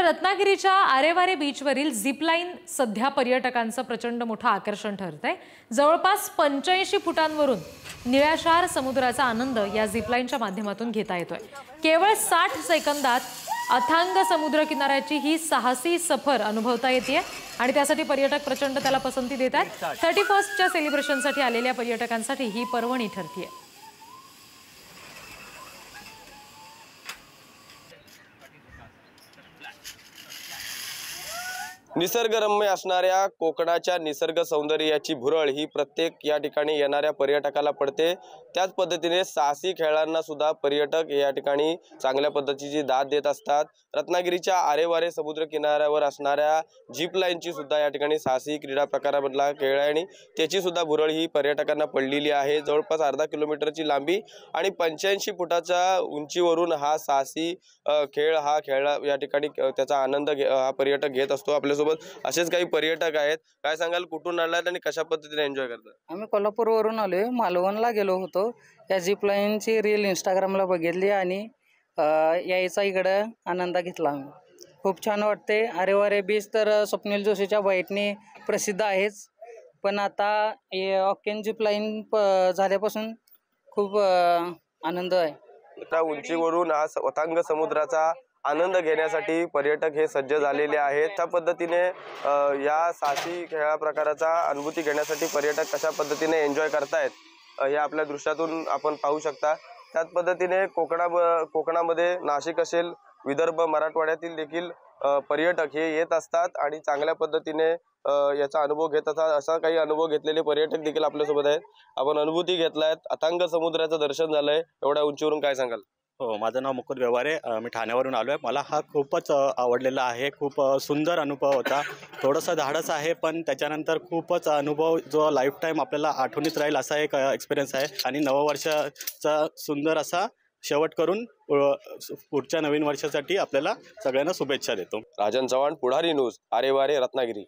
रत्नागिरीच्या आरेवारे बीचवरील झिपलाईन सध्या पर्यटकांचं प्रचंड मोठं आकर्षण ठरतंय। जवळपास 85 फुटांवरून निळाशार समुद्राचा आनंद या झिपलाईनच्या माध्यमातून घेता येतोय। केवळ 60 सेकंदात अथांग समुद्र किनाऱ्याची ही साहसी सफर अनुभवता येते आणि त्यासाठी पर्यटक प्रचंड त्याला पसंती देतात। 31st सेलिब्रेशनसाठी आलेल्या पर्यटकांसाठी ही पर्वणी ठरते। निसर्गरम्य असणाऱ्या कोकणाच्या निसर्ग सौंदर्याची भुरळ ही प्रत्येक या ठिकाणी येणाऱ्या पर्यटकाला पडते। त्याच पद्धतीने साहसी खेळांना सुद्धा पर्यटक या ठिकाणी चांगल्या पद्धतीची दाद देत असतात। रत्नागिरीच्या आरेवारे समुद्र किनाऱ्यावर असणाऱ्या झिप लाईनची सुद्धा या ठिकाणी साहसी क्रीडा प्रकारामधला खेळ आहे आणि त्याची सुद्धा भुरळ ही पर्यटकांना पडलेली आहे। जवळपास अर्धा किलोमीटरची लांबी आणि 85 फुटाच्या उंचीवरून हा साहसी खेळ हा खेळला या ठिकाणी त्याचा आनंद हा पर्यटक घेत असतो। आपल्या असेच काही पर्यटक आहेत, काय सांगाल, कुठून आलात आणि कशा पद्धतीने एन्जॉय करतात? आम्ही कोल्हापूरवरून आलोय, मालवणला गेलो होतो। या झिप लाईनची रील इंस्टाग्रामला बघितली आणि यायचा इकडे आनंद घेतला। खूप छान वाटते। आरेवारे बीच तर स्वप्नील जोशीच्या बाईटने प्रसिद्ध आहेच, पण आता ऑक्टेन झिप लाईन झाल्यापासून खूप आनंद आहे। त्या उंचीवरून हा अथांग समुद्राचा आनंद घेण्यासाठी पर्यटक हे सज्ज झालेले आहेत। त्या पद्धतीने या साहसी खेळा प्रकाराचा अनुभूती घेण्यासाठी पर्यटक कशा पद्धतीने एन्जॉय करतायत हे आपल्या दृश्यातून आपण पाहू शकता। त्याच पद्धतीने कोकणामध्ये नाशिक असेल, विदर्भ, मराठवाड्यातील देखील पर्यटक हे येत असतात आणि चांगल्या पद्धतीने याचा अनुभव घेत असतात। असा काही अनुभव घेतलेले पर्यटक देखील आपल्यासोबत आहेत। आपण अनुभूती घेतलायत, अथांग समुद्राचं दर्शन झालंय, एवढ्या उंचीवरून काय सांगाल? हो, माझं नाव मुकुंद व्यवहारे, मी ठाण्यावरून आलो आहे। मला हा खूपच आवडलेला आहे। खूप सुंदर अनुभव होता। थोडंसं धाडस आहे, पण त्याच्यानंतर खूपच अनुभव जो लाईफ टाईम आपल्याला आठवणीत राहील असा एक एक्सपिरियन्स आहे आणि नववर्षाचा सुंदर असा शेवट करून पुढच्या नवीन वर्षासाठी आपल्याला सगळ्यांना शुभेच्छा देतो। राजन चव्हाण, पुढारी न्यूज, आरेवारे, रत्नागिरी।